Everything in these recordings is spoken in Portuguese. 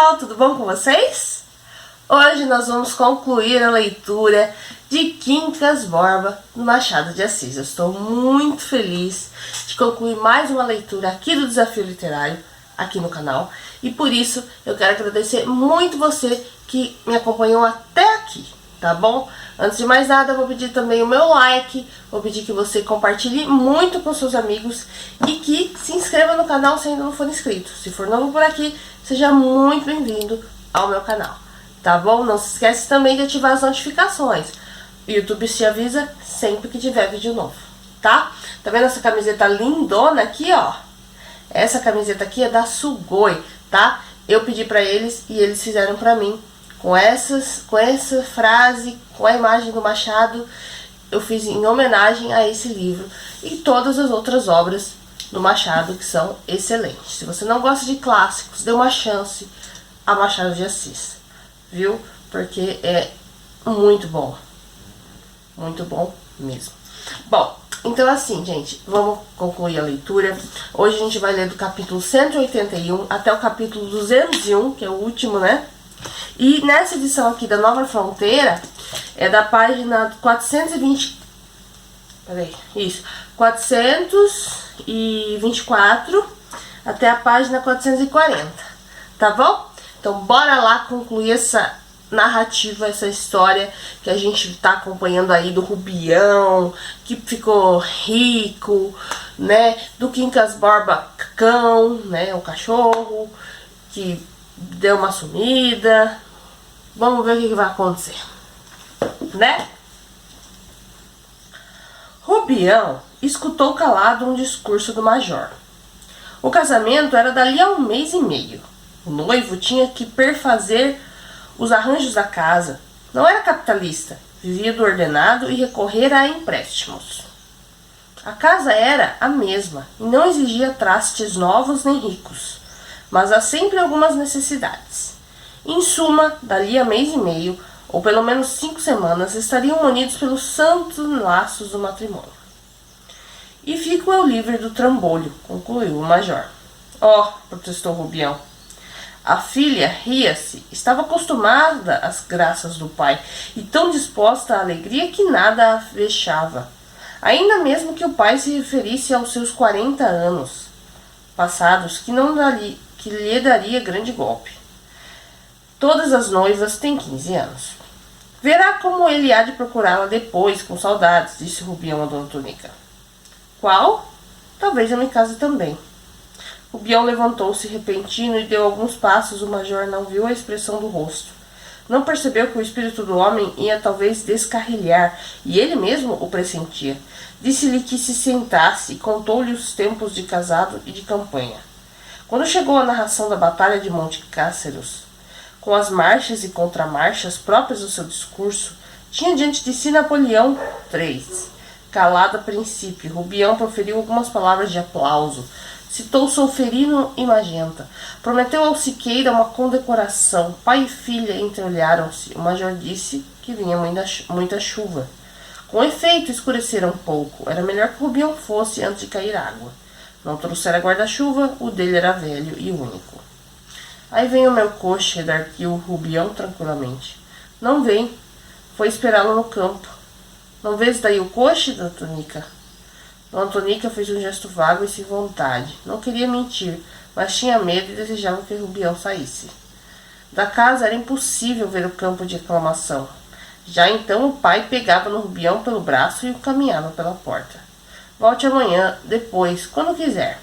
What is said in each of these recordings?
pessoal, tudo bom com vocês? Hoje nós vamos concluir a leitura de Quincas Borba do Machado de Assis. Eu estou muito feliz de concluir mais uma leitura aqui do Desafio Literário, aqui no canal. E por isso eu quero agradecer muito você que me acompanhou até aqui, tá bom? Antes de mais nada, eu vou pedir também o meu like, vou pedir que você compartilhe muito com seus amigos e que se inscreva no canal se ainda não for inscrito. Se for novo por aqui, seja muito bem-vindo ao meu canal, tá bom? Não se esquece também de ativar as notificações. O YouTube te avisa sempre que tiver vídeo novo, tá? Tá vendo essa camiseta lindona aqui, ó? Essa camiseta aqui é da Sugoi, tá? Eu pedi pra eles e eles fizeram pra mim. Com essa frase, com a imagem do Machado, eu fiz em homenagem a esse livro e todas as outras obras do Machado que são excelentes. Se você não gosta de clássicos, dê uma chance a Machado de Assis, viu? Porque é muito bom mesmo. Bom, então assim, gente, vamos concluir a leitura. Hoje a gente vai ler do capítulo 181 até o capítulo 201, que é o último, né? E nessa edição aqui da Nova Fronteira, é da página 424 até a página 440, tá bom? Então bora lá concluir essa narrativa, essa história que a gente tá acompanhando aí do Rubião, que ficou rico, né? Do Quincas Borba cão, né? O cachorro, que deu uma sumida. Vamos ver o que vai acontecer, né? Rubião escutou calado um discurso do major. O casamento era dali a 1 mês e meio. O noivo tinha que perfazer os arranjos da casa. Não era capitalista, vivia do ordenado e recorrer a empréstimos. A casa era a mesma e não exigia trastes novos nem ricos, mas há sempre algumas necessidades. Em suma, dali a mês e meio, ou pelo menos 5 semanas, estariam munidos pelos santos laços do matrimônio. E fico eu livre do trambolho, concluiu o major. Oh, protestou Rubião. A filha ria-se, estava acostumada às graças do pai e tão disposta à alegria que nada a vexava. Ainda mesmo que o pai se referisse aos seus 40 anos passados, que lhe daria grande golpe. Todas as noivas têm 15 anos. Verá como ele há de procurá-la depois, com saudades, disse Rubião a Dona Tonica. Qual? Talvez eu me case também. Rubião levantou-se repentino e deu alguns passos. O major não viu a expressão do rosto. Não percebeu que o espírito do homem ia talvez descarrilhar, e ele mesmo o pressentia. Disse-lhe que se sentasse e contou-lhe os tempos de casado e de campanha. Quando chegou a narração da Batalha de Monte Cáceros, com as marchas e contramarchas próprias do seu discurso, tinha diante de si Napoleão III. Calado a princípio, Rubião proferiu algumas palavras de aplauso, citou Solferino e Magenta, prometeu ao Siqueira uma condecoração. Pai e filha entreolharam-se. O major disse que vinha muita chuva. Com efeito, escurecera um pouco. Era melhor que Rubião fosse antes de cair água. Não trouxera guarda-chuva, o dele era velho e único. Aí vem o meu coche, redarguiu Rubião tranquilamente. Não vem. Foi esperá-lo no campo. Não vês daí o coche, Dona Tonica? Dona Tonica fez um gesto vago e sem vontade. Não queria mentir, mas tinha medo e desejava que Rubião saísse. Da casa era impossível ver o campo de aclamação. Já então o pai pegava no Rubião pelo braço e o caminhava pela porta. Volte amanhã, depois, quando quiser.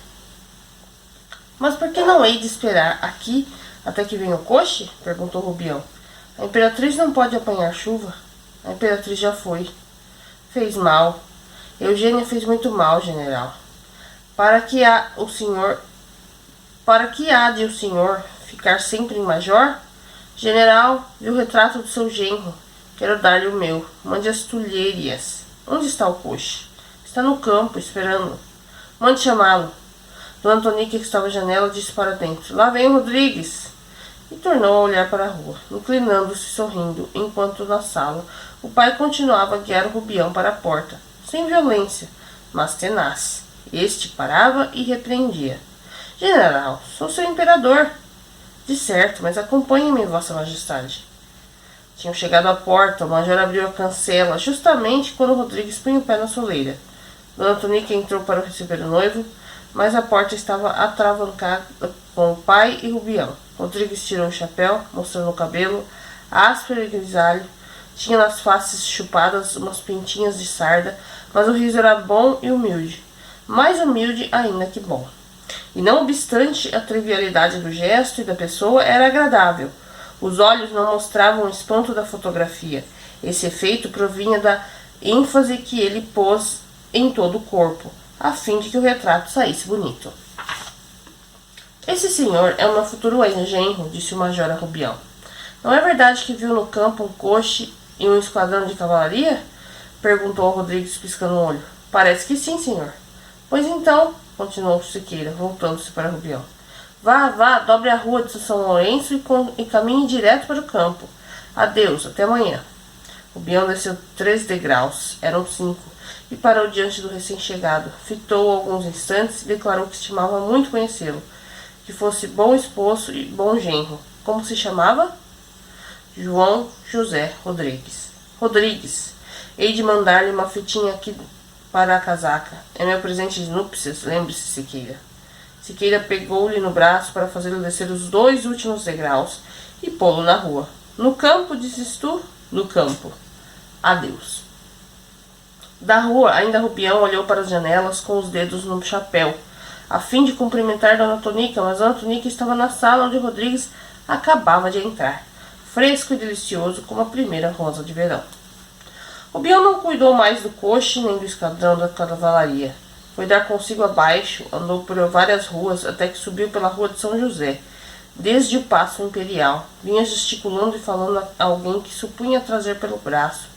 Mas por que não hei de esperar aqui até que venha o coche? Perguntou Rubião. A imperatriz não pode apanhar chuva. A imperatriz já foi. Fez mal. Eugênia fez muito mal, general. Para que há de o senhor ficar sempre em major? General, vi o retrato do seu genro. Quero dar-lhe o meu. Mande as tulherias. Onde está o coche? Está no campo, esperando. Mande chamá-lo. Dona Tonica, que estava à janela, disse para dentro. Lá vem o Rodrigues. E tornou a olhar para a rua, inclinando-se sorrindo, enquanto na sala o pai continuava a guiar o Rubião para a porta, sem violência, mas tenaz. Este parava e repreendia. General, sou seu imperador. De certo, mas acompanhe-me, Vossa Majestade. Tinham chegado à porta, o major abriu a cancela, justamente quando Rodrigues punha o pé na soleira. Dona Tonica entrou para receber o noivo, mas a porta estava atravancada com o pai e Rubião. Rodrigues tirou o chapéu, mostrando o cabelo, áspero e grisalho. Tinha nas faces chupadas umas pintinhas de sarda, mas o riso era bom e humilde. Mais humilde ainda que bom. E não obstante a trivialidade do gesto e da pessoa, era agradável. Os olhos não mostravam o espanto da fotografia. Esse efeito provinha da ênfase que ele pôs em todo o corpo, a fim de que o retrato saísse bonito. Esse senhor é o meu futuro genro, disse o major a Rubião. Não é verdade que viu no campo um coche e um esquadrão de cavalaria? Perguntou Rodrigues piscando o olho. Parece que sim, senhor. Pois então, continuou Siqueira, voltando-se para Rubião. Vá, vá, dobre a rua de São Lourenço e caminhe direto para o campo. Adeus, até amanhã. Rubião desceu 3 degraus, eram 5, e parou diante do recém-chegado. Fitou-o alguns instantes e declarou que estimava muito conhecê-lo, que fosse bom esposo e bom genro. Como se chamava? João José Rodrigues. Rodrigues, hei de mandar-lhe uma fitinha aqui para a casaca. É meu presente de núpcias, lembre-se, Siqueira. Siqueira pegou-lhe no braço para fazê-lo descer os 2 últimos degraus e pô-lo na rua. No campo, dizes tu? No campo. Adeus. Da rua, ainda Rubião olhou para as janelas com os dedos no chapéu, a fim de cumprimentar Dona Tonica, mas Dona Tonica estava na sala onde Rodrigues acabava de entrar, fresco e delicioso como a primeira rosa de verão. Rubião não cuidou mais do coche nem do esquadrão da cavalaria. Foi dar consigo abaixo, andou por várias ruas até que subiu pela rua de São José, desde o Paço Imperial. Vinha gesticulando e falando a alguém que supunha trazer pelo braço.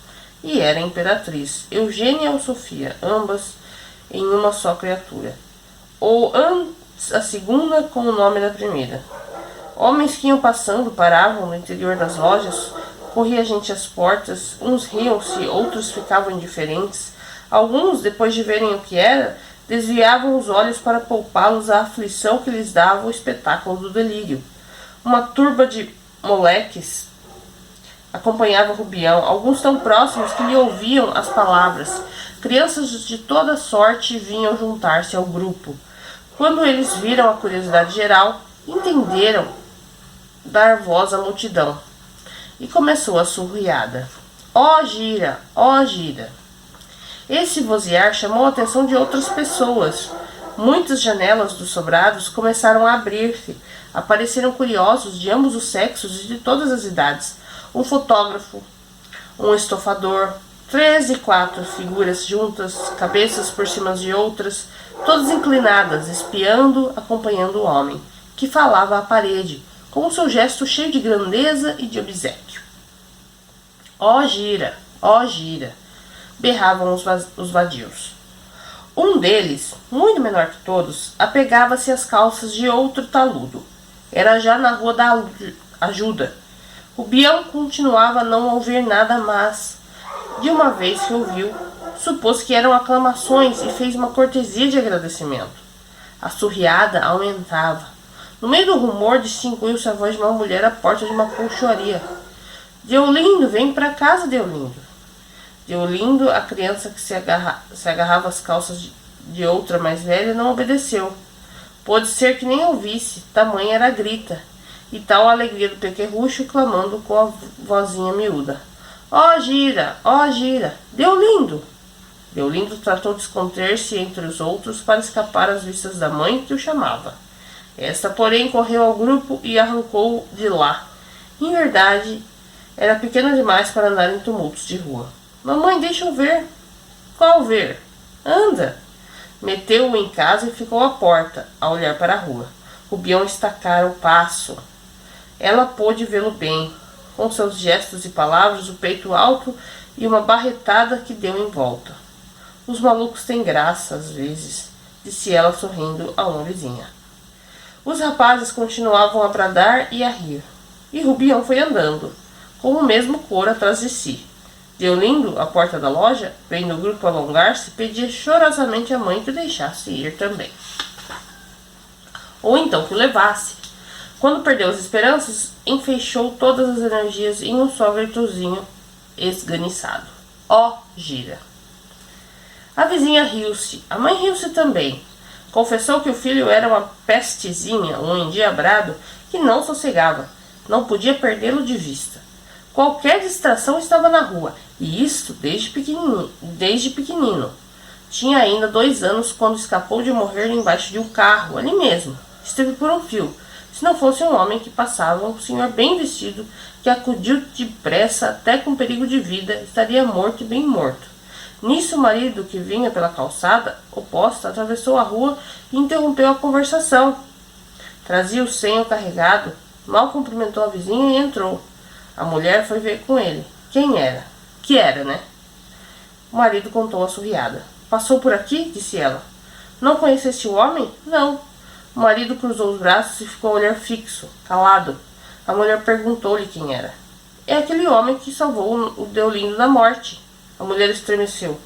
E era a imperatriz, Eugênia ou Sofia, ambas em uma só criatura. Ou antes a segunda com o nome da primeira. Homens que iam passando paravam no interior das lojas, corria gente às portas, uns riam-se, outros ficavam indiferentes. Alguns, depois de verem o que era, desviavam os olhos para poupá-los à aflição que lhes dava o espetáculo do delírio. Uma turba de moleques acompanhava Rubião, alguns tão próximos que lhe ouviam as palavras. Crianças de toda sorte vinham juntar-se ao grupo. Quando eles viram a curiosidade geral, entenderam dar voz à multidão. E começou a surriada. Ó gira, ó gira. Esse vozear chamou a atenção de outras pessoas. Muitas janelas dos sobrados começaram a abrir-se. Apareceram curiosos de ambos os sexos e de todas as idades. Um fotógrafo, um estofador, 3 e 4 figuras juntas, cabeças por cima de outras, todas inclinadas, espiando, acompanhando o homem, que falava à parede, com o seu gesto cheio de grandeza e de obséquio. Ó gira, berravam os vadios. Um deles, muito menor que todos, apegava-se às calças de outro taludo. Era já na rua da ajuda. Rubião continuava a não ouvir nada, mas, de uma vez que ouviu, supôs que eram aclamações e fez uma cortesia de agradecimento. A surriada aumentava. No meio do rumor, distinguiu-se a voz de uma mulher à porta de uma colchoaria. Deolindo, vem para casa, Deolindo. Deolindo, a criança que se agarrava às calças de outra mais velha, não obedeceu. Pôde ser que nem ouvisse, tamanha era a grita, e tal a alegria do pequerrucho, clamando com a vozinha miúda. Ó gira, Deolindo! Deolindo tratou de esconder-se entre os outros para escapar às vistas da mãe que o chamava. Esta, porém, correu ao grupo e arrancou-o de lá. Em verdade, era pequena demais para andar em tumultos de rua. Mamãe, deixa eu ver. Qual ver? Anda! Meteu-o em casa e ficou à porta, a olhar para a rua. Rubião estacara o passo. Ela pôde vê-lo bem, com seus gestos e palavras, o peito alto e uma barretada que deu em volta. Os malucos têm graça, às vezes, disse ela sorrindo a uma vizinha. Os rapazes continuavam a bradar e a rir, e Rubião foi andando, com o mesmo coro atrás de si. Deolindo, à porta da loja, vendo o grupo alongar-se, pedia chorosamente à mãe que o deixasse ir também. Ou então que o levasse. Quando perdeu as esperanças, enfeixou todas as energias em um só virtuzinho esganiçado. Ó, gira! A vizinha riu-se, a mãe riu-se também. Confessou que o filho era uma pestezinha, um endiabrado que não sossegava, não podia perdê-lo de vista. Qualquer distração estava na rua, e isto desde pequenino. Tinha ainda 2 anos quando escapou de morrer embaixo de um carro, ali mesmo. Esteve por um fio. Se não fosse um homem que passava, um senhor bem vestido, que acudiu depressa até com perigo de vida, estaria morto e bem morto. Nisso o marido, que vinha pela calçada oposta, atravessou a rua e interrompeu a conversação. Trazia o senho carregado, mal cumprimentou a vizinha e entrou. A mulher foi ver com ele. Quem era? Que era, né? O marido contou a surriada. Passou por aqui? Disse ela. Não conheceste o homem? Não. O marido cruzou os braços e ficou a olhar fixo, calado. A mulher perguntou-lhe quem era. É aquele homem que salvou o Deolindo da morte. A mulher estremeceu.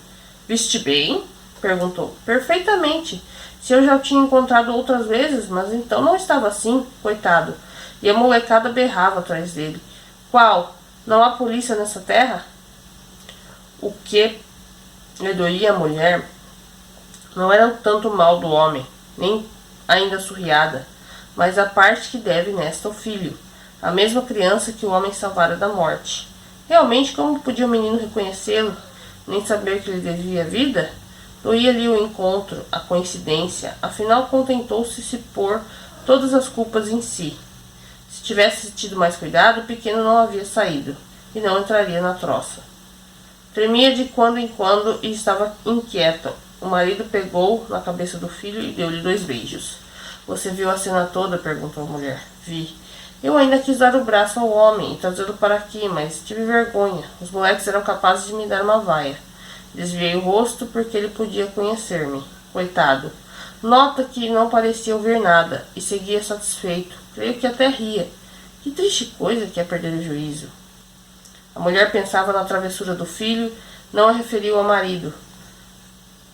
Viste bem? Perguntou. Perfeitamente. Se eu já o tinha encontrado outras vezes, mas então não estava assim, coitado. E a molecada berrava atrás dele. Qual? Não há polícia nessa terra? O que lhe doía a mulher não era tanto o mal do homem, nem ainda surriada, mas a parte que deve nesta ao filho, a mesma criança que o homem salvara da morte. Realmente, como podia o menino reconhecê-lo, nem saber que lhe devia a vida? Doía-lhe o encontro, a coincidência, afinal contentou-se se pôr todas as culpas em si. Se tivesse tido mais cuidado, o pequeno não havia saído, e não entraria na troça. Tremia de quando em quando e estava inquieta. O marido pegou na cabeça do filho e deu-lhe 2 beijos. Você viu a cena toda? Perguntou a mulher. Vi. Eu ainda quis dar o braço ao homem e trazê-lo para aqui, mas tive vergonha. Os moleques eram capazes de me dar uma vaia. Desviei o rosto porque ele podia conhecer-me. Coitado. Nota que não parecia ouvir nada e seguia satisfeito. Creio que até ria. Que triste coisa que é perder o juízo. A mulher pensava na travessura do filho, não a referiu ao marido.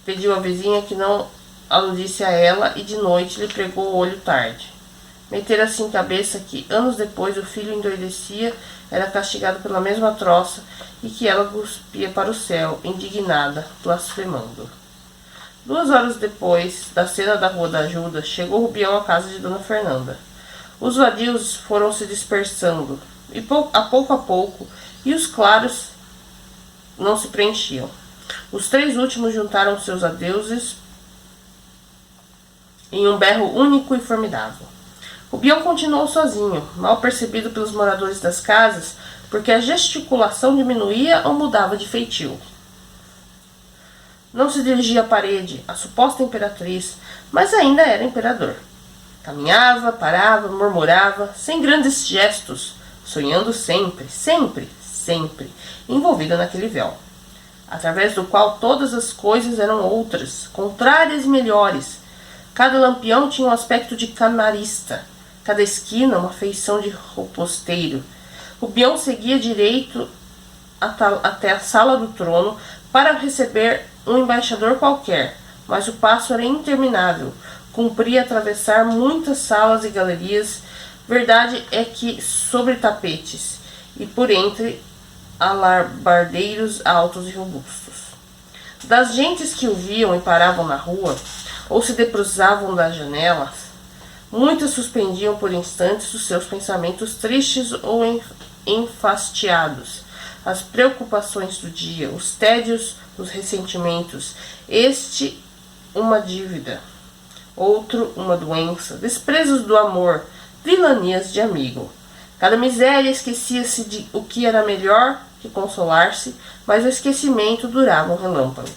Pediu à vizinha que não aludisse a ela e de noite lhe pregou o olho tarde. Meter assim cabeça que, anos depois, o filho endoidecia, era castigado pela mesma troça e que ela cuspia para o céu, indignada, blasfemando. 2 horas depois da cena da Rua da Ajuda, chegou Rubião à casa de Dona Fernanda. Os vadios foram se dispersando, e a pouco, e os claros não se preenchiam. Os 3 últimos juntaram seus adeuses em um berro único e formidável. Rubião continuou sozinho, mal percebido pelos moradores das casas, porque a gesticulação diminuía ou mudava de feitio. Não se dirigia à parede, a suposta imperatriz, mas ainda era imperador. Caminhava, parava, murmurava, sem grandes gestos, sonhando sempre, envolvida naquele véu, através do qual todas as coisas eram outras, contrárias e melhores. Cada lampião tinha um aspecto de camarista, cada esquina uma feição de rouposteiro. Rubião seguia direito até a sala do trono para receber um embaixador qualquer, mas o passo era interminável, cumpria atravessar muitas salas e galerias, verdade é que sobre tapetes, e por entre alarbardeiros altos e robustos. Das gentes que o viam e paravam na rua, ou se debruçavam das janelas, muitas suspendiam por instantes os seus pensamentos tristes ou enfastiados, as preocupações do dia, os tédios, os ressentimentos, este uma dívida, outro uma doença, desprezos do amor, vilanias de amigo. Cada miséria esquecia-se de o que era melhor que consolar-se, mas o esquecimento durava um relâmpago.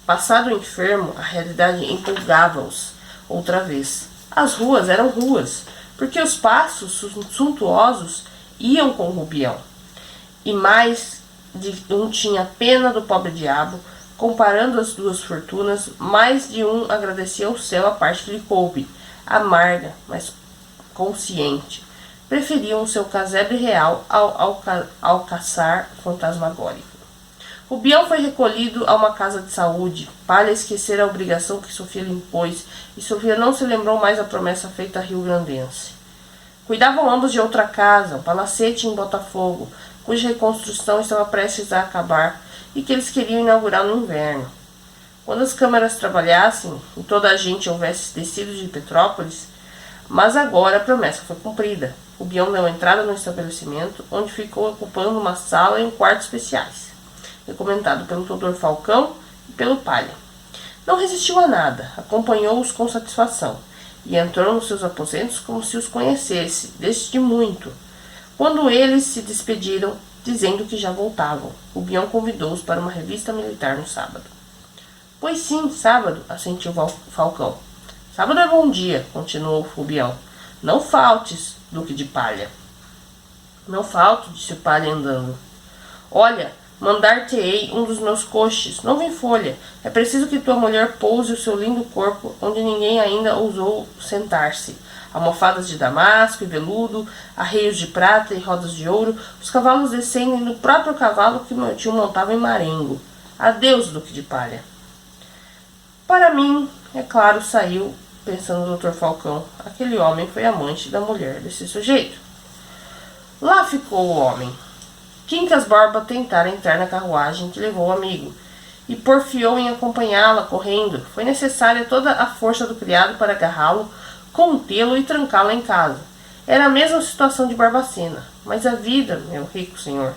Passado o enfermo, a realidade empolgava-os outra vez. As ruas eram ruas, porque os passos suntuosos iam com Rubião. E mais de um tinha pena do pobre diabo, comparando as 2 fortunas, mais de um agradecia ao céu a parte que lhe coube, amarga, mas consciente. Preferiam o seu casebre real ao alcaçar fantasmagórico. Rubião foi recolhido a uma casa de saúde, para esquecer a obrigação que Sofia lhe impôs, e Sofia não se lembrou mais da promessa feita à rio-grandense. Cuidavam ambos de outra casa, um palacete em Botafogo, cuja reconstrução estava prestes a acabar e que eles queriam inaugurar no inverno. Quando as câmaras trabalhassem e toda a gente houvesse descido de Petrópolis, mas agora a promessa foi cumprida. O Bião deu entrada no estabelecimento, onde ficou ocupando uma sala e um quarto especiais, recomendado pelo Dr. Falcão e pelo Palha. Não resistiu a nada, acompanhou-os com satisfação, e entrou nos seus aposentos como se os conhecesse, desde muito. Quando eles se despediram, dizendo que já voltavam, o Bião convidou-os para uma revista militar no sábado. Pois sim, sábado, assentiu Falcão. Sábado é bom dia, continuou o Bião. Não faltes, Duque de Palha. Não falto, disse o Palha andando. Olha, mandar-te-ei um dos meus coches, novo em folha. É preciso que tua mulher pouse o seu lindo corpo onde ninguém ainda ousou sentar-se. Almofadas de damasco e veludo, arreios de prata e rodas de ouro, os cavalos descendem do próprio cavalo que meu tio montava em Marengo. Adeus, Duque de Palha. Para mim, é claro, saiu, pensando o Dr. Falcão, aquele homem foi amante da mulher desse sujeito. Lá ficou o homem. Quincas Borba tentara entrar na carruagem que levou o amigo, e porfiou em acompanhá-la correndo. Foi necessária toda a força do criado para agarrá-lo, contê-lo e trancá-lo em casa. Era a mesma situação de Barbacena, mas a vida, meu rico senhor,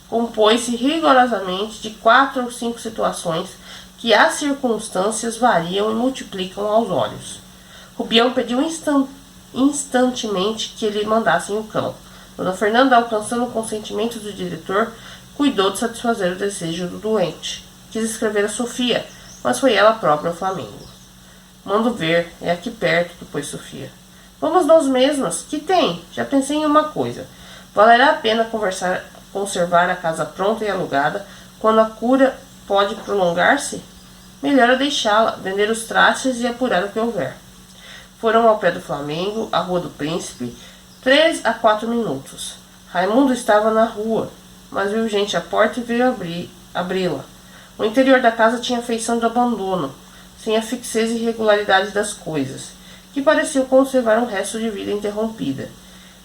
compôs-se rigorosamente de 4 ou 5 situações que as circunstâncias variam e multiplicam aos olhos. Rubião pediu instantemente que lhe mandassem o cão. Dona Fernanda, alcançando o consentimento do diretor, cuidou de satisfazer o desejo do doente. Quis escrever a Sofia, mas foi ela própria ao Flamengo. Mando ver, é aqui perto, propôs Sofia. Vamos nós mesmas, que tem? Já pensei em uma coisa. Valerá a pena conservar a casa pronta e alugada, quando a cura pode prolongar-se? Melhor é deixá-la, vender os trastes e apurar o que houver. Foram ao pé do Flamengo, à Rua do Príncipe, 3 a 4 minutos. Raimundo estava na rua, mas viu gente à porta e veio abri-la. O interior da casa tinha feição de abandono, sem a fixeza e regularidade das coisas, que pareciam conservar um resto de vida interrompida.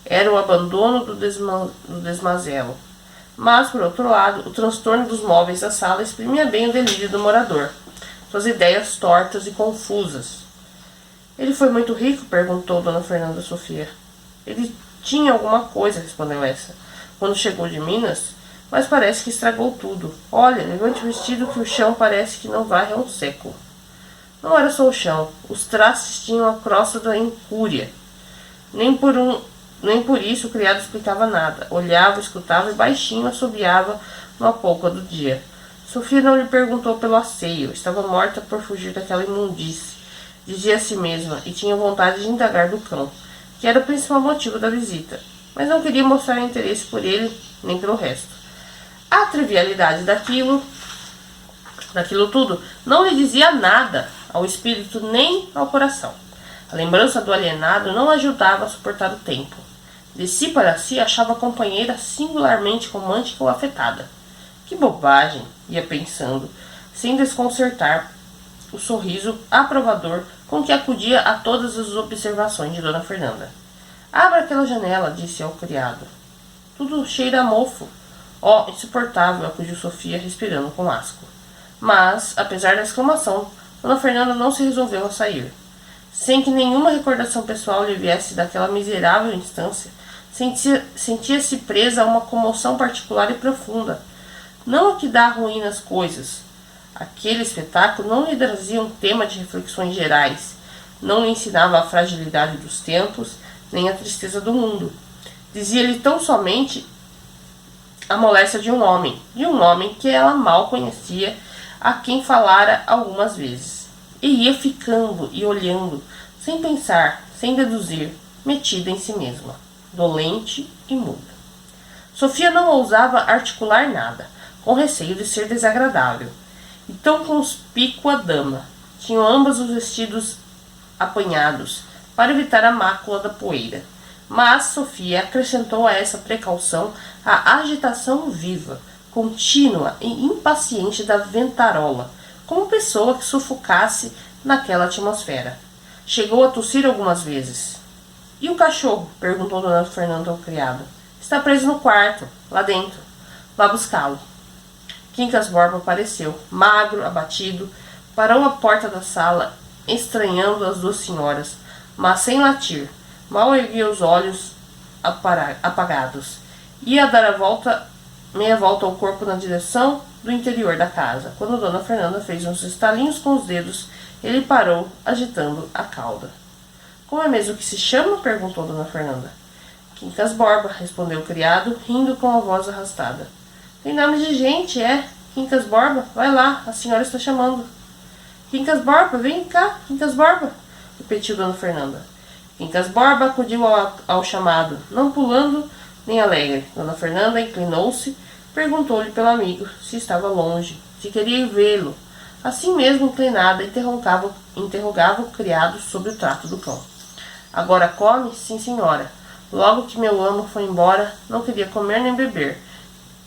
Era o abandono do desmazelo. Mas, por outro lado, o transtorno dos móveis da sala exprimia bem o delírio do morador, suas ideias tortas e confusas. Ele foi muito rico? Perguntou Dona Fernanda Sofia. Ele tinha alguma coisa, respondeu essa, quando chegou de Minas, mas parece que estragou tudo. Olha, levante o vestido que o chão parece que não varre há um século. Não era só o chão, os trastes tinham a crosta da incúria. Nem por isso o criado explicava nada. Olhava, escutava e baixinho assobiava no apouco do dia. Sofia não lhe perguntou pelo asseio. Estava morta por fugir daquela imundície, dizia a si mesma, e tinha vontade de indagar do cão, que era o principal motivo da visita, mas não queria mostrar interesse por ele nem pelo resto. A trivialidade daquilo tudo não lhe dizia nada ao espírito nem ao coração. A lembrança do alienado não ajudava a suportar o tempo. De si para si achava a companheira singularmente romântica ou afetada. Que bobagem, ia pensando, sem desconcertar o sorriso aprovador com que acudia a todas as observações de Dona Fernanda. Abra aquela janela, disse ao criado. Tudo cheira a mofo. Oh, insuportável, acudiu Sofia, respirando com asco. Mas, apesar da exclamação, Dona Fernanda não se resolveu a sair. Sem que nenhuma recordação pessoal lhe viesse daquela miserável instância, sentia-se presa a uma comoção particular e profunda. Não a que dá ruim nas coisas. Aquele espetáculo não lhe trazia um tema de reflexões gerais, não lhe ensinava a fragilidade dos tempos, nem a tristeza do mundo. Dizia-lhe tão somente a moléstia de um homem que ela mal conhecia, a quem falara algumas vezes. E ia ficando e olhando, sem pensar, sem deduzir, metida em si mesma, dolente e muda. Sofia não ousava articular nada, com receio de ser desagradável. E tão conspícua dama. Tinham ambas os vestidos apanhados, para evitar a mácula da poeira. Mas Sofia acrescentou a essa precaução a agitação viva, contínua e impaciente da ventarola, como pessoa que sufocasse naquela atmosfera. Chegou a tossir algumas vezes. E o cachorro? Perguntou Dona Fernanda ao criado. Está preso no quarto, lá dentro. Vá buscá-lo. Quincas Borba apareceu, magro, abatido, parou à porta da sala, estranhando as duas senhoras, mas sem latir. Mal erguia os olhos apagados. Ia dar meia volta ao corpo na direção do interior da casa. Quando Dona Fernanda fez uns estalinhos com os dedos, ele parou, agitando a cauda. Como é mesmo que se chama? Perguntou Dona Fernanda. Quincas Borba, respondeu o criado, rindo com a voz arrastada. Tem nome de gente, é? Quincas Borba, vai lá, a senhora está chamando. Quincas Borba, vem cá, Quincas Borba, repetiu Dona Fernanda. Quincas Borba acudiu ao chamado, não pulando nem alegre. Dona Fernanda inclinou-se, perguntou-lhe pelo amigo se estava longe, se queria vê-lo. Assim mesmo, inclinada, interrogava o criado sobre o trato do cão. Agora come? Sim, senhora. Logo que meu amo foi embora, não queria comer nem beber.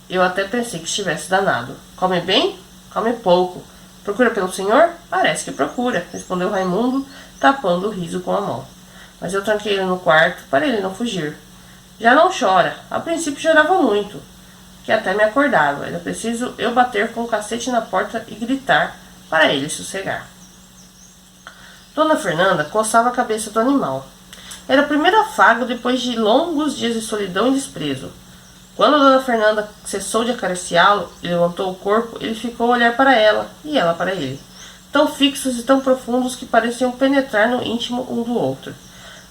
Eu até pensei que estivesse danado. Come bem? Come pouco. Procura pelo senhor? Parece que procura, respondeu Raimundo, tapando o riso com a mão. Mas eu tranquei ele no quarto para ele não fugir. Já não chora. A princípio chorava muito, que até me acordava. Era preciso eu bater com o cacete na porta e gritar para ele sossegar. Dona Fernanda coçava a cabeça do animal. Era o primeiro afago depois de longos dias de solidão e desprezo. Quando Dona Fernanda cessou de acariciá-lo e levantou o corpo, ele ficou a olhar para ela e ela para ele, tão fixos e tão profundos que pareciam penetrar no íntimo um do outro.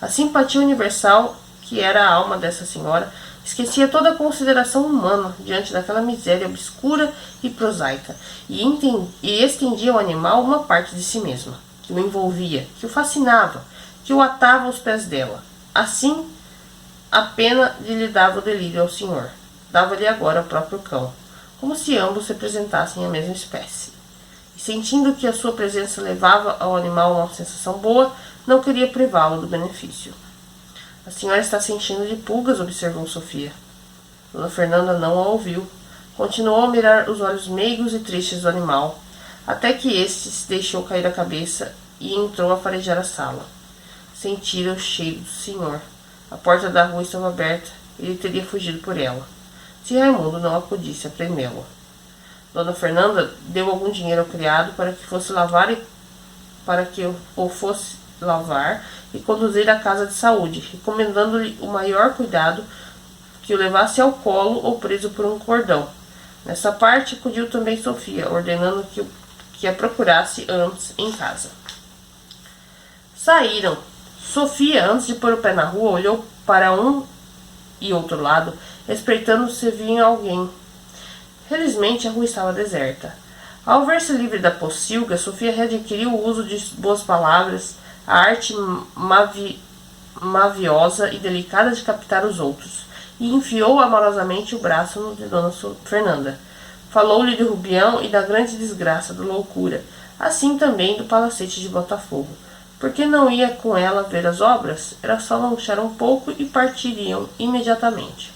A simpatia universal, que era a alma dessa senhora, esquecia toda a consideração humana diante daquela miséria obscura e prosaica, e estendia ao animal uma parte de si mesma, que o envolvia, que o fascinava, que o atava aos pés dela. Assim, a pena lhe dava o delírio ao senhor. Dava-lhe agora o próprio cão, como se ambos representassem a mesma espécie. E sentindo que a sua presença levava ao animal uma sensação boa, não queria privá-lo do benefício. A senhora está se enchendo de pulgas, observou Sofia. Dona Fernanda não a ouviu. Continuou a mirar os olhos meigos e tristes do animal, até que este se deixou cair a cabeça e entrou a farejar a sala. Sentira o cheiro do senhor. A porta da rua estava aberta. Ele teria fugido por ela, se Raimundo não acudisse a prendê-lo. Dona Fernanda deu algum dinheiro ao criado para que o fosse lavar e conduzir à casa de saúde, recomendando-lhe o maior cuidado, que o levasse ao colo ou preso por um cordão. Nessa parte acudiu também Sofia, ordenando que a procurasse antes em casa. Saíram. Sofia, antes de pôr o pé na rua, olhou para um e outro lado, espreitando se vinha alguém. Felizmente a rua estava deserta. Ao ver-se livre da pocilga, Sofia readquiriu o uso de boas palavras, a arte maviosa e delicada de captar os outros, e enfiou amorosamente o braço no de Dona Fernanda. Falou-lhe de Rubião e da grande desgraça do loucura, assim também do palacete de Botafogo. Porque não ia com ela ver as obras? Era só lanchar um pouco e partiriam imediatamente.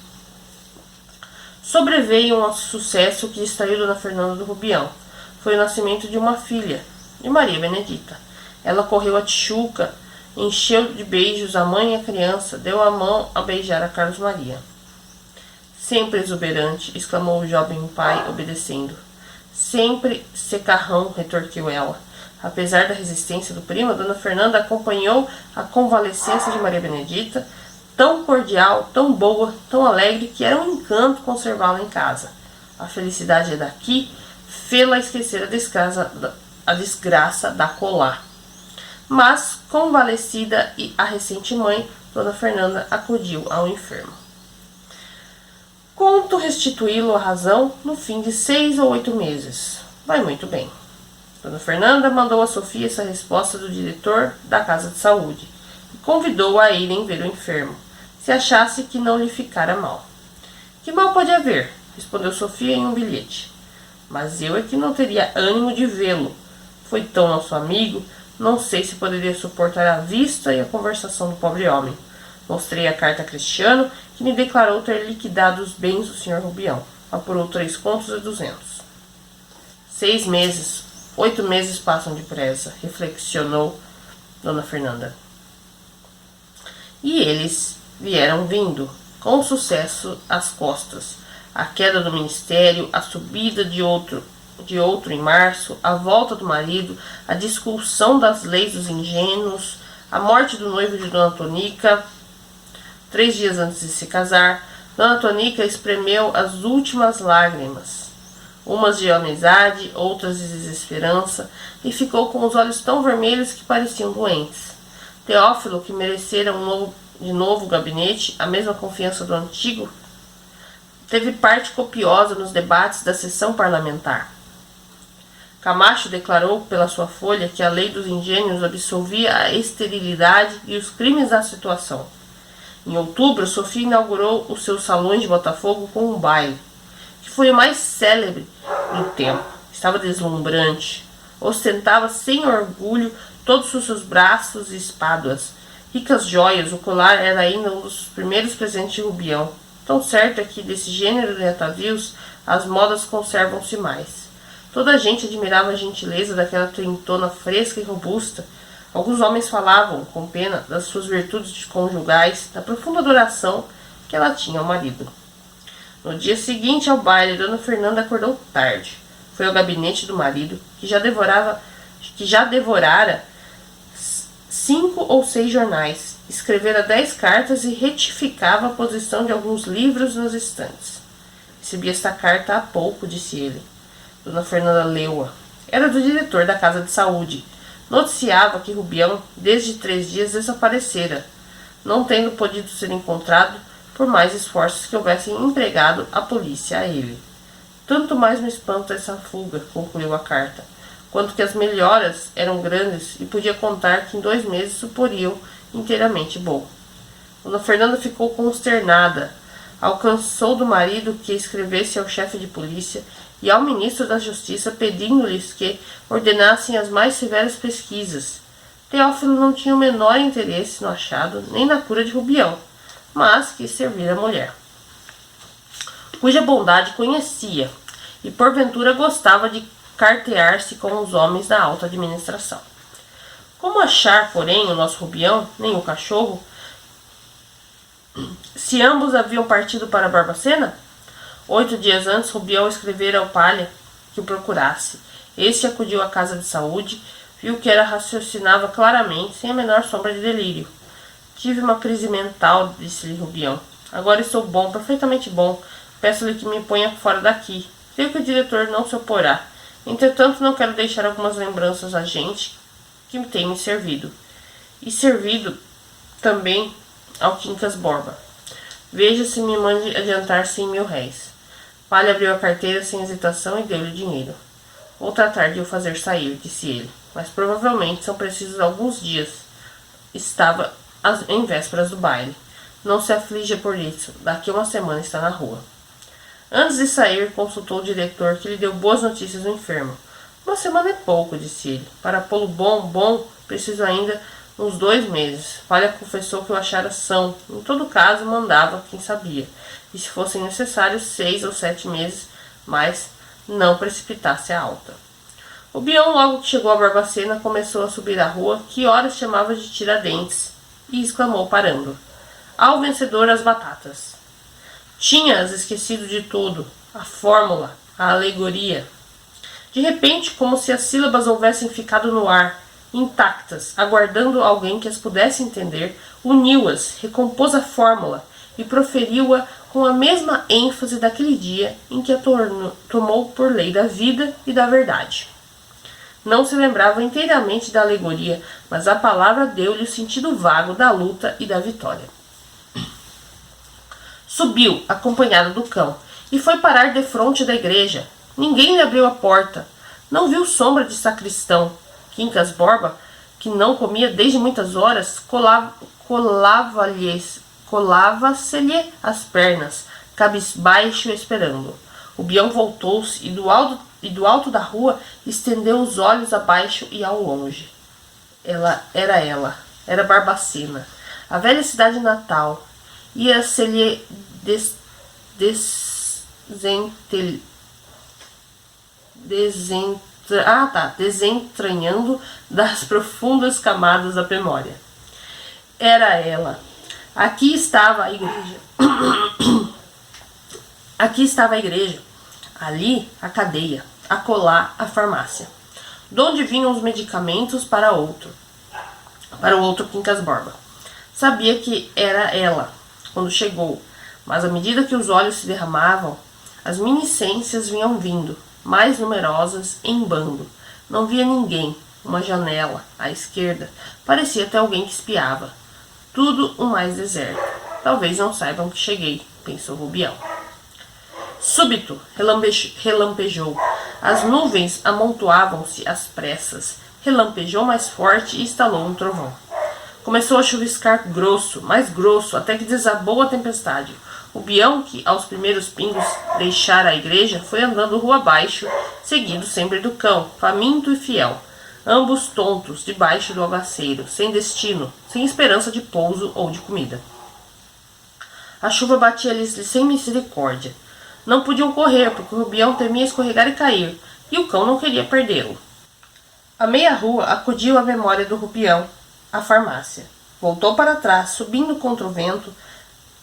Sobreveio um sucesso que distraiu Dona Fernanda do Rubião. Foi o nascimento de uma filha, de Maria Benedita. Ela correu a Tichuca, encheu de beijos a mãe e a criança, deu a mão a beijar a Carlos Maria. Sempre exuberante, exclamou o jovem pai, obedecendo. Sempre secarrão, retorquiu ela. Apesar da resistência do primo, Dona Fernanda acompanhou a convalescença de Maria Benedita, tão cordial, tão boa, tão alegre, que era um encanto conservá-la em casa. A felicidade é daqui, fê-la esquecer a desgraça da colar. Mas, convalescida e a recente mãe, Dona Fernanda acudiu ao enfermo. Conto restituí-lo à razão no fim de 6 ou 8 meses. Vai muito bem. Dona Fernanda mandou a Sofia essa resposta do diretor da casa de saúde e convidou-a a irem ver o enfermo, se achasse que não lhe ficara mal. Que mal pode haver? Respondeu Sofia em um bilhete. Mas eu é que não teria ânimo de vê-lo. Foi tão nosso amigo, não sei se poderia suportar a vista e a conversação do pobre homem. Mostrei a carta a Cristiano, que me declarou ter liquidado os bens do Sr. Rubião. Apurou 3,2 contos. 6 meses, 8 meses passam depressa, reflexionou Dona Fernanda. E eles vieram vindo, com sucesso às costas. A queda do ministério, a subida de outro em março, a volta do marido, a discussão das leis dos ingênuos, a morte do noivo de Dona Tonica, 3 dias antes de se casar. Dona Tonica espremeu as últimas lágrimas, umas de amizade, outras de desesperança, e ficou com os olhos tão vermelhos que pareciam doentes. Teófilo, que merecera de novo gabinete, a mesma confiança do antigo, teve parte copiosa nos debates da sessão parlamentar. Camacho declarou pela sua folha que a lei dos ingênuos absolvia a esterilidade e os crimes da situação. Em outubro, Sofia inaugurou os seus salões de Botafogo com um baile, que foi o mais célebre do tempo. Estava deslumbrante. Ostentava sem orgulho todos os seus braços e espáduas. Ricas joias, o colar era ainda um dos primeiros presentes de Rubião. Tão certo é que desse gênero de atavios as modas conservam-se mais. Toda a gente admirava a gentileza daquela trintona fresca e robusta. Alguns homens falavam, com pena, das suas virtudes conjugais, da profunda adoração que ela tinha ao marido. No dia seguinte ao baile, Dona Fernanda acordou tarde. Foi ao gabinete do marido, que já devorara 5 ou 6 jornais, escrevera 10 cartas e retificava a posição de alguns livros nas estantes. Recebi esta carta há pouco, disse ele. Dona Fernanda leu-a. Era do diretor da Casa de Saúde. Noticiava que Rubião, desde 3 dias, desaparecera, não tendo podido ser encontrado por mais esforços que houvessem empregado a polícia a ele. Tanto mais me espanta essa fuga, concluiu a carta, quanto que as melhoras eram grandes e podia contar que em 2 meses o poriam inteiramente bom. Dona Fernanda ficou consternada. Alcançou do marido que escrevesse ao chefe de polícia e ao ministro da Justiça pedindo-lhes que ordenassem as mais severas pesquisas. Teófilo não tinha o menor interesse no achado nem na cura de Rubião, mas quis servir a mulher, cuja bondade conhecia e porventura gostava de cartear-se com os homens da alta administração. Como achar, porém, o nosso Rubião, nem o cachorro, se ambos haviam partido para Barbacena? 8 dias antes, Rubião escrevera ao Palha que o procurasse. Este acudiu à casa de saúde, viu que ela raciocinava claramente, sem a menor sombra de delírio. Tive uma crise mental, disse-lhe Rubião. Agora estou bom, perfeitamente bom. Peço-lhe que me ponha fora daqui. Creio que o diretor não se oporá. Entretanto, não quero deixar algumas lembranças a gente que tem me servido. E servido também ao Quincas Borba. Veja se me mande adiantar 100.000 réis. Palha abriu a carteira sem hesitação e deu-lhe o dinheiro. Vou tratar de o fazer sair, disse ele, mas provavelmente são precisos alguns dias. Estava em vésperas do baile. Não se aflija por isso, daqui a 1 semana está na rua. Antes de sair, consultou o diretor, que lhe deu boas notícias do enfermo. 1 semana é pouco, disse ele. Para pô-lo bom, preciso ainda uns 2 meses. Palha confessou que o achara são. Em todo caso, mandava quem sabia. E se fossem necessários 6 ou 7 meses, mas não precipitasse a alta. O Bião, logo que chegou a Barbacena, começou a subir a rua, que horas chamava de Tiradentes, e exclamou parando: ao vencedor as batatas! Tinha-as esquecido de tudo, a fórmula, a alegoria. De repente, como se as sílabas houvessem ficado no ar, intactas, aguardando alguém que as pudesse entender, uniu-as, recompôs a fórmula e proferiu-a com a mesma ênfase daquele dia em que a tomou por lei da vida e da verdade. Não se lembrava inteiramente da alegoria, mas a palavra deu-lhe o sentido vago da luta e da vitória. Subiu, acompanhado do cão, e foi parar defronte da igreja. Ninguém lhe abriu a porta. Não viu sombra de sacristão. Quincas Borba, que não comia desde muitas horas, colava-se-lhe as pernas, cabisbaixo esperando. O Bião voltou-se e do alto da rua estendeu os olhos abaixo e ao longe. Ela, era Barbacena, a velha cidade natal. Ia-se-lhe desentranhando das profundas camadas da memória. Era ela, Aqui estava a igreja. Aqui estava a igreja. Ali a cadeia. Acolá a farmácia. Donde vinham os medicamentos para o outro Quincas Borba. Sabia que era ela quando chegou, mas à medida que os olhos se derramavam, as miniscências vinham vindo, mais numerosas, em bando. Não via ninguém. Uma janela, à esquerda, parecia até alguém que espiava. Tudo o mais deserto. Talvez não saibam que cheguei, pensou Rubião. Súbito, relampejou. As nuvens amontoavam-se às pressas. Relampejou mais forte e estalou um trovão. Começou a chuviscar grosso, mais grosso, até que desabou a tempestade. Rubião, que aos primeiros pingos deixara a igreja, foi andando rua abaixo, seguido sempre do cão, faminto e fiel. Ambos tontos, debaixo do aguaceiro, sem destino, sem esperança de pouso ou de comida. A chuva batia-lhes sem misericórdia. Não podiam correr, porque o Rubião temia escorregar e cair, e o cão não queria perdê-lo. À meia-rua acudiu a memória do Rubião, à farmácia. Voltou para trás, subindo contra o vento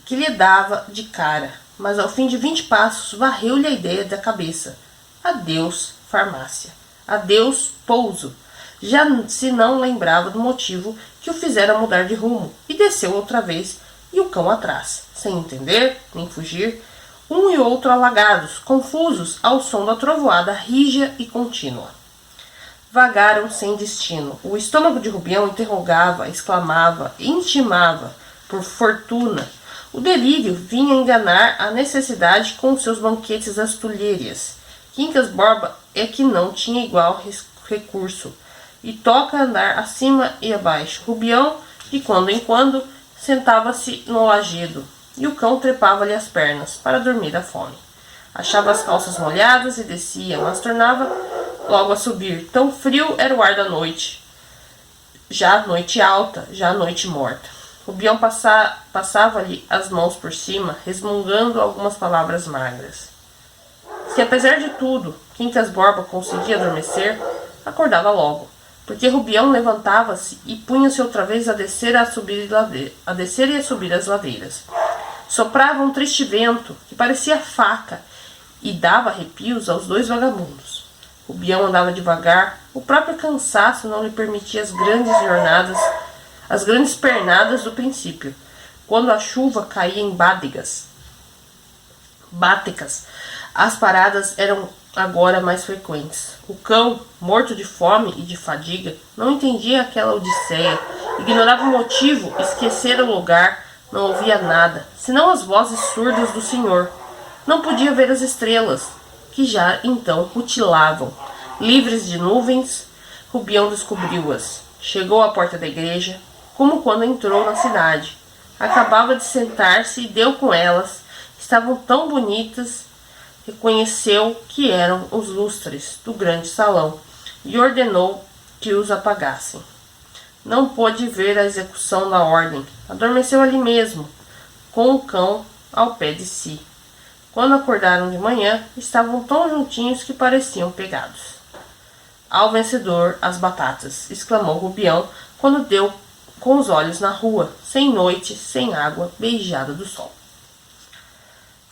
que lhe dava de cara, mas ao fim de 20 passos varreu-lhe a ideia da cabeça. Adeus, farmácia. Adeus, pouso. Já se não lembrava do motivo que o fizera mudar de rumo, e desceu outra vez, e o cão atrás, sem entender, nem fugir, um e outro alagados, confusos ao som da trovoada rija e contínua. Vagaram sem destino. O estômago de Rubião interrogava, exclamava, intimava, por fortuna. O delírio vinha enganar a necessidade com seus banquetes astulhérias. Quincas Borba é que não tinha igual recurso, e toca andar acima e abaixo. Rubião, de quando em quando, sentava-se no lajedo, e o cão trepava-lhe as pernas, para dormir da fome. Achava as calças molhadas e descia, mas tornava logo a subir. Tão frio era o ar da noite. Já noite alta, já noite morta. Rubião passava-lhe as mãos por cima, resmungando algumas palavras magras. Se apesar de tudo, Quincas Borba conseguia adormecer, acordava logo, porque Rubião levantava-se e punha-se outra vez a descer e a subir as ladeiras. Soprava um triste vento, que parecia faca, e dava arrepios aos dois vagabundos. Rubião andava devagar, o próprio cansaço não lhe permitia as grandes pernadas do princípio, quando a chuva caía em bátecas. As paradas eram agora mais frequentes. O cão, morto de fome e de fadiga, não entendia aquela odisseia, ignorava o motivo, esquecera o lugar, não ouvia nada, senão as vozes surdas do senhor. Não podia ver as estrelas, que já então rutilavam. Livres de nuvens, Rubião descobriu-as. Chegou à porta da igreja, como quando entrou na cidade. Acabava de sentar-se e deu com elas. Estavam tão bonitas, reconheceu que eram os lustres do grande salão e ordenou que os apagassem. Não pôde ver a execução da ordem. Adormeceu ali mesmo, com o cão ao pé de si. Quando acordaram de manhã, estavam tão juntinhos que pareciam pegados. Ao vencedor, as batatas, exclamou Rubião, quando deu com os olhos na rua, sem noite, sem água, beijada do sol.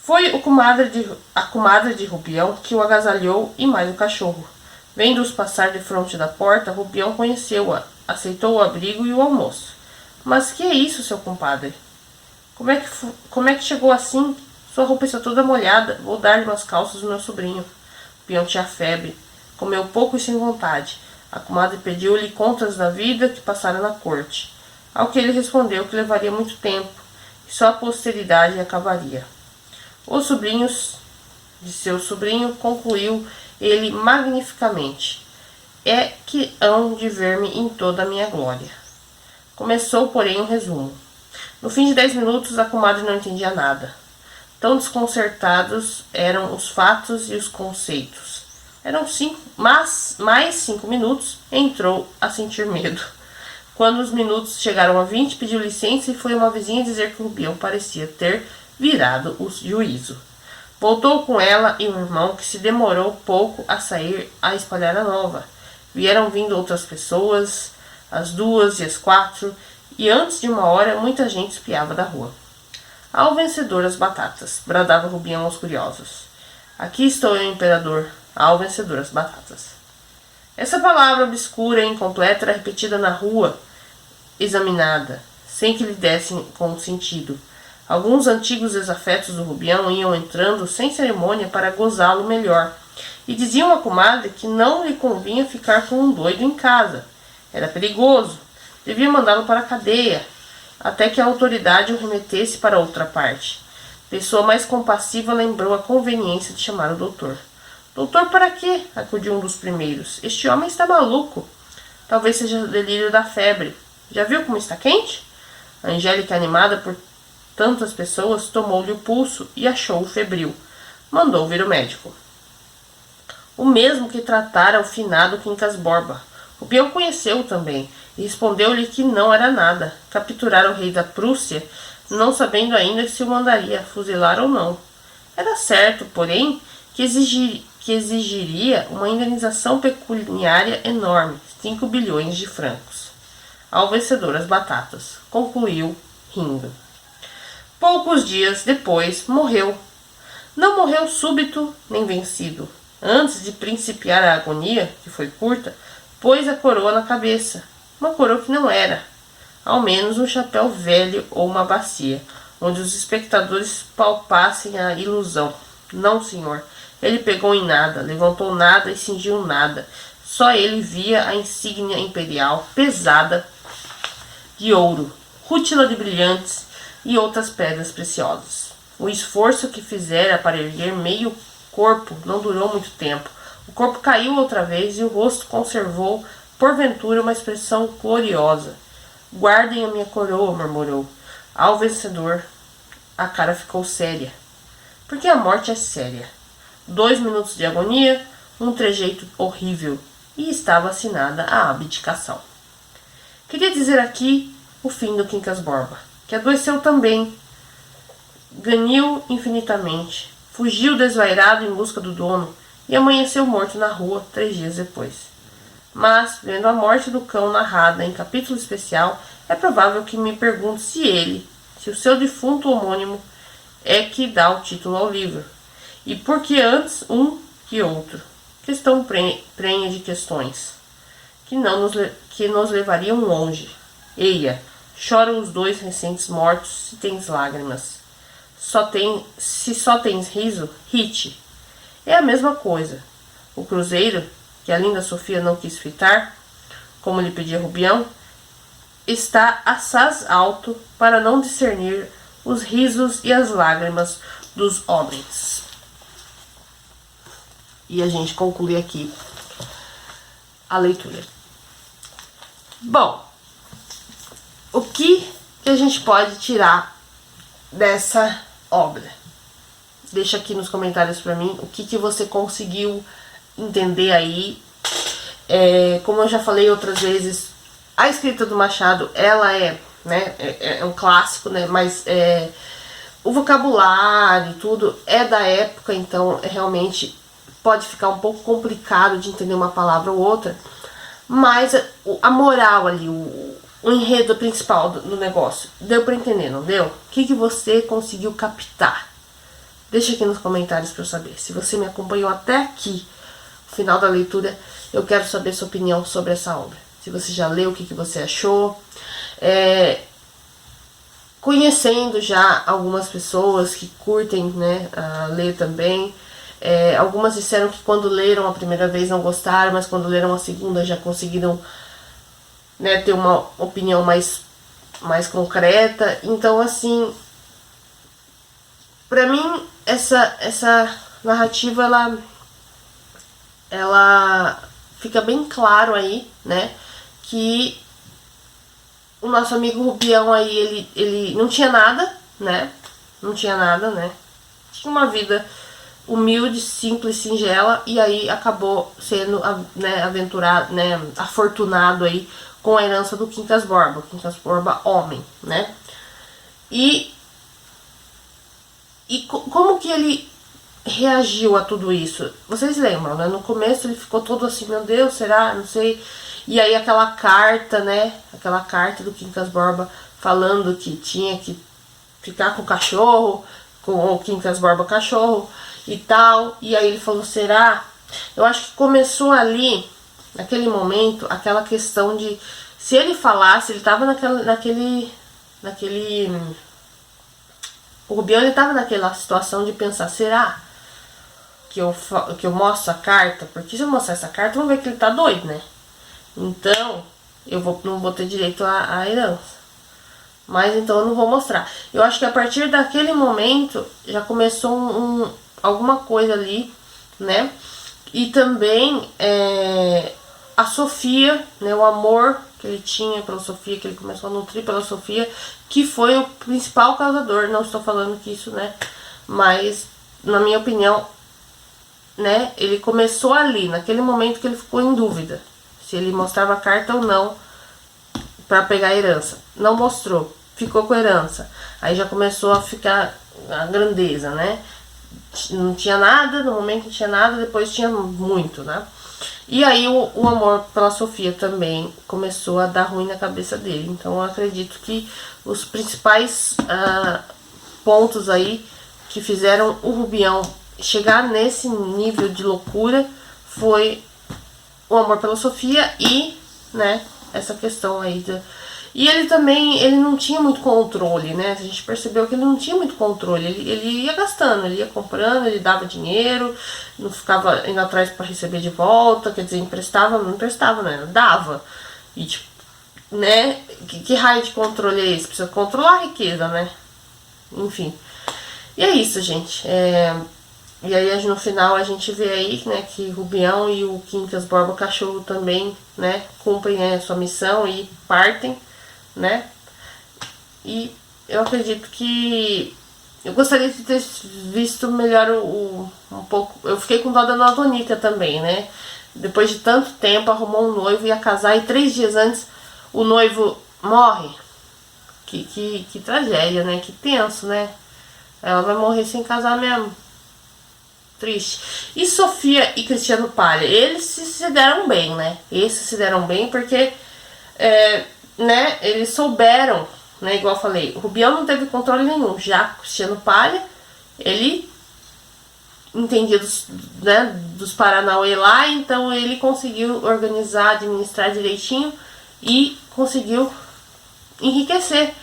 Foi a comadre de Rubião que o agasalhou e mais o cachorro. Vendo-os passar defronte da porta, Rubião conheceu-a, aceitou o abrigo e o almoço. Mas que é isso, seu compadre? Como é que chegou assim? Sua roupa está toda molhada. Vou dar-lhe umas calças do meu sobrinho. Rubião tinha febre. Comeu pouco e sem vontade. A comadre pediu-lhe contas da vida que passara na corte. Ao que ele respondeu que levaria muito tempo, e só a posteridade acabaria. Os sobrinhos de seu sobrinho, concluiu ele magnificamente, é que hão de ver-me em toda a minha glória. Começou, porém, o resumo. No fim de 10 minutos, a comadre não entendia nada. Tão desconcertados eram os fatos e os conceitos. Mais 5 minutos, entrou a sentir medo. Quando os minutos chegaram a 20, pediu licença e foi uma vizinha dizer que o Rubião parecia ter virado o juízo. Voltou com ela e o irmão, que se demorou pouco a sair a espalhar a nova. Vieram vindo outras pessoas, as 2 e as 4, e antes de 1 hora muita gente espiava da rua. Ao vencedor as batatas, bradava Rubião aos curiosos. Aqui estou eu, imperador, ao vencedor as batatas. Essa palavra obscura e incompleta era repetida na rua, examinada, sem que lhe dessem com sentido. Alguns antigos desafetos do Rubião iam entrando sem cerimônia para gozá-lo melhor, e diziam à comadre que não lhe convinha ficar com um doido em casa. Era perigoso, devia mandá-lo para a cadeia, até que a autoridade o remetesse para outra parte. Pessoa mais compassiva lembrou a conveniência de chamar o doutor. Doutor para quê? Acudiu um dos primeiros. Este homem está maluco. Talvez seja o delírio da febre. Já viu como está quente? A Angélica, animada por tantas pessoas, tomou-lhe o pulso e achou-o febril. Mandou vir o médico. O mesmo que tratara o finado Quincas Borba. O peão conheceu-o também e respondeu-lhe que não era nada. Capturar o rei da Prússia, não sabendo ainda se o mandaria fuzilar ou não. Era certo, porém, que exigiria uma indenização pecuniária enorme, 5 bilhões de francos. Ao vencedor as batatas, concluiu, rindo. Poucos dias depois, morreu. Não morreu súbito nem vencido. Antes de principiar a agonia, que foi curta, pôs a coroa na cabeça. Uma coroa que não era. Ao menos um chapéu velho ou uma bacia, onde os espectadores palpassem a ilusão. Não, senhor. Ele pegou em nada, levantou nada e cingiu nada. Só ele via a insígnia imperial, pesada, de ouro, rútila de brilhantes e outras pedras preciosas. O esforço que fizera para erguer meio corpo não durou muito tempo. O corpo caiu outra vez e o rosto conservou, porventura, uma expressão gloriosa. Guardem a minha coroa, murmurou. Ao vencedor, a cara ficou séria. Porque a morte é séria. 2 minutos de agonia, um trejeito horrível, e estava assinada a abdicação. Queria dizer aqui o fim do Quincas Borba, que adoeceu também, ganhou infinitamente, fugiu desvairado em busca do dono e amanheceu morto na rua 3 dias depois. Mas, vendo a morte do cão narrada em capítulo especial, é provável que me pergunte se o seu defunto homônimo é que dá o título ao livro, e por que antes um que outro. Questão prenha de questões, que nos levariam longe. Eia, choram os 2 recentes mortos se tens lágrimas. Se só tens riso, rite. É a mesma coisa. O cruzeiro, que a linda Sofia não quis fitar, como lhe pedia Rubião, está assaz alto para não discernir os risos e as lágrimas dos homens. E a gente conclui aqui a leitura. Bom, o que a gente pode tirar dessa obra? Deixa aqui nos comentários para mim o que você conseguiu entender aí. Como eu já falei outras vezes, a escrita do Machado, ela é um clássico, né? Mas o vocabulário e tudo é da época, então realmente pode ficar um pouco complicado de entender uma palavra ou outra, mas a moral ali, o enredo principal do negócio, deu para entender, não deu? O que você conseguiu captar? Deixa aqui nos comentários para eu saber. Se você me acompanhou até aqui, o final da leitura, eu quero saber sua opinião sobre essa obra. Se você já leu, o que você achou. Conhecendo já algumas pessoas que curtem, né, ler também. Algumas disseram que quando leram a primeira vez não gostaram, mas quando leram a segunda já conseguiram, né, ter uma opinião mais concreta. Então, assim, pra mim, essa narrativa, ela fica bem claro aí, né, que o nosso amigo Rubião aí, ele não tinha nada, né, tinha uma vida humilde, simples, singela, e aí acabou sendo, né, aventurado, né, afortunado aí com a herança do Quincas Borba homem, né. E como que ele reagiu a tudo isso? Vocês lembram, né? No começo ele ficou todo assim, meu Deus, será? Não sei. E aí aquela carta, né? Aquela carta do Quincas Borba falando que tinha que ficar com o cachorro, com o Quincas Borba cachorro e tal. E aí ele falou, será? Eu acho que começou ali, naquele momento, aquela questão de se ele falasse, ele tava naquele o Rubião, ele tava naquela situação de pensar, será que eu mostro a carta? Porque se eu mostrar essa carta, vão ver que ele tá doido, né? Então, não vou ter direito à herança. Mas então eu não vou mostrar. Eu acho que a partir daquele momento já começou alguma coisa ali, né? E também a Sofia, né? O amor que ele tinha pela Sofia, que ele começou a nutrir pela Sofia, que foi o principal causador. Não estou falando que isso, né? Mas, na minha opinião, né? Ele começou ali, naquele momento que ele ficou em dúvida se ele mostrava a carta ou não para pegar a herança. Não mostrou, ficou com a herança. Aí já começou a ficar a grandeza, né? Não tinha nada, no momento não tinha nada, depois tinha muito, né? E aí o amor pela Sofia também começou a dar ruim na cabeça dele. Então eu acredito que os principais pontos aí que fizeram o Rubião chegar nesse nível de loucura foi o amor pela Sofia e, né, essa questão aí e ele também, ele não tinha muito controle, né? A gente percebeu que ele não tinha muito controle. Ele ia gastando, ele ia comprando, ele dava dinheiro, não ficava indo atrás para receber de volta, quer dizer, não emprestava, né? Dava. E tipo, né? Que raio de controle é esse? Precisa controlar a riqueza, né? Enfim. E é isso, gente. E aí no final a gente vê aí, né, que Rubião e o Quincas Borba Cachorro também, né, cumprem a sua missão e partem, né? E eu acredito que eu gostaria de ter visto melhor um pouco. Eu fiquei com dó da Nova Nica também, né? Depois de tanto tempo arrumou um noivo, ia casar e 3 dias antes o noivo morre. Que tragédia, né? Que tenso, né? Ela vai morrer sem casar mesmo. Triste. E Sofia e Cristiano Palha, eles se deram bem, né? Esses se deram bem porque né, eles souberam, né, igual eu falei, o Rubião não teve controle nenhum, já Cristiano Palha, ele entendia dos Paranauê lá, então ele conseguiu organizar, administrar direitinho e conseguiu enriquecer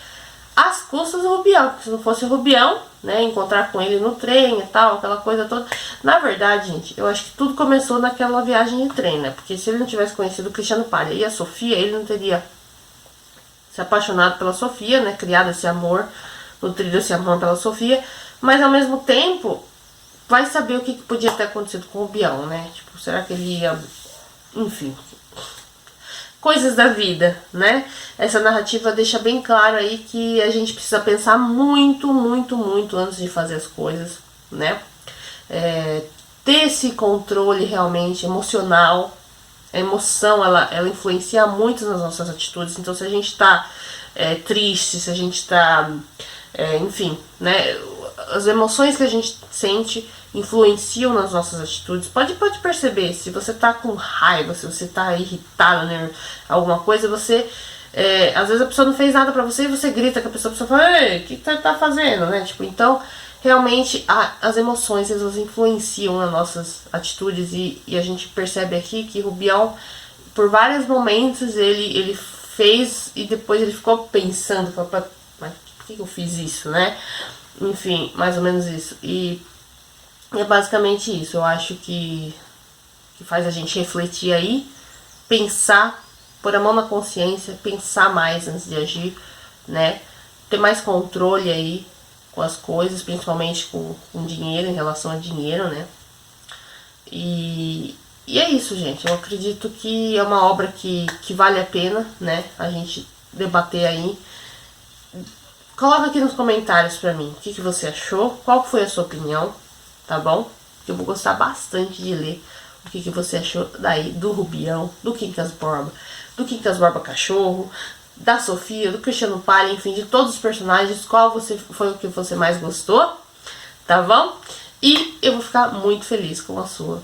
às custas do Rubião, porque se não fosse o Rubião, né, encontrar com ele no trem e tal, aquela coisa toda. Na verdade, gente, eu acho que tudo começou naquela viagem de trem, né, porque se ele não tivesse conhecido o Cristiano Palha e a Sofia, ele não teria se apaixonado pela Sofia, né, criado esse amor, nutrido esse amor pela Sofia, mas ao mesmo tempo, vai saber o que podia ter acontecido com o Rubião, né, tipo, será que ele ia, enfim, coisas da vida, né? Essa narrativa deixa bem claro aí que a gente precisa pensar muito, muito, muito antes de fazer as coisas, né? Ter esse controle realmente emocional. A emoção, ela influencia muito nas nossas atitudes. Então, se a gente tá triste, se a gente tá, enfim, né? As emoções que a gente sente influenciam nas nossas atitudes. Pode perceber, se você tá com raiva, se você tá irritado, né, alguma coisa, você às vezes a pessoa não fez nada pra você e você grita com a pessoa fala, ei, o que tá fazendo, né? Tipo, então, realmente as emoções, elas influenciam nas nossas atitudes e a gente percebe aqui que Rubião, por vários momentos, ele fez e depois ele ficou pensando, falou, mas por que eu fiz isso, né? Enfim, mais ou menos isso. E é basicamente isso. Eu acho que faz a gente refletir aí, pensar, pôr a mão na consciência, pensar mais antes de agir, né? Ter mais controle aí com as coisas, principalmente com dinheiro, em relação a dinheiro, né? E é isso, gente. Eu acredito que é uma obra que vale a pena, né? A gente debater aí. Coloca aqui nos comentários pra mim o que você achou, qual foi a sua opinião, tá bom? Eu vou gostar bastante de ler o que você achou daí do Rubião, do Quincas Borba Cachorro, da Sofia, do Cristiano Palha, enfim, de todos os personagens, qual foi o que você mais gostou, tá bom? E eu vou ficar muito feliz com a sua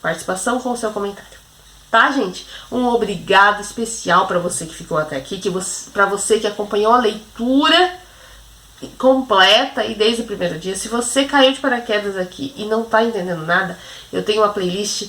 participação, com o seu comentário. Tá, gente? Um obrigado especial para você que ficou até aqui, para você que acompanhou a leitura completa e desde o primeiro dia. Se você caiu de paraquedas aqui e não tá entendendo nada, eu tenho uma playlist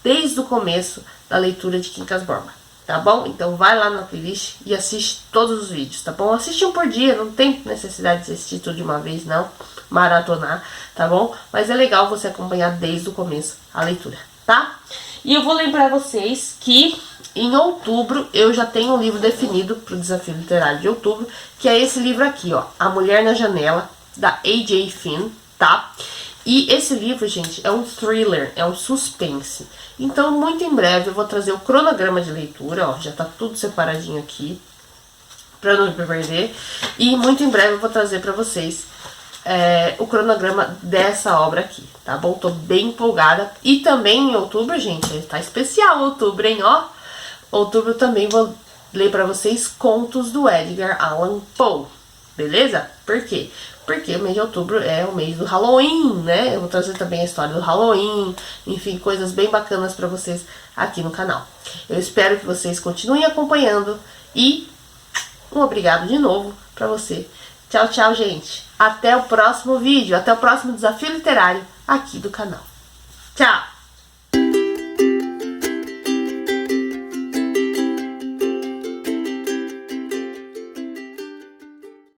desde o começo da leitura de Quincas Borba, tá bom? Então vai lá na playlist e assiste todos os vídeos, tá bom? Assiste um por dia, não tem necessidade de assistir tudo de uma vez, não, maratonar, tá bom? Mas é legal você acompanhar desde o começo a leitura, tá? E eu vou lembrar vocês que em outubro eu já tenho um livro definido para o desafio literário de outubro, que é esse livro aqui, ó, A Mulher na Janela, da A.J. Finn, tá? E esse livro, gente, é um thriller, é um suspense. Então, muito em breve eu vou trazer o cronograma de leitura, ó, já tá tudo separadinho aqui, para não me perder. E muito em breve eu vou trazer para vocês o cronograma dessa obra aqui, tá bom? Tô bem empolgada. E também em outubro, gente, tá especial outubro, hein, ó. Outubro também vou ler para vocês contos do Edgar Allan Poe, beleza? Por quê? Porque o mês de outubro é o mês do Halloween, né? Eu vou trazer também a história do Halloween, enfim, coisas bem bacanas para vocês aqui no canal. Eu espero que vocês continuem acompanhando e um obrigado de novo para você. Tchau, tchau, gente. Até o próximo vídeo, até o próximo desafio literário aqui do canal. Tchau!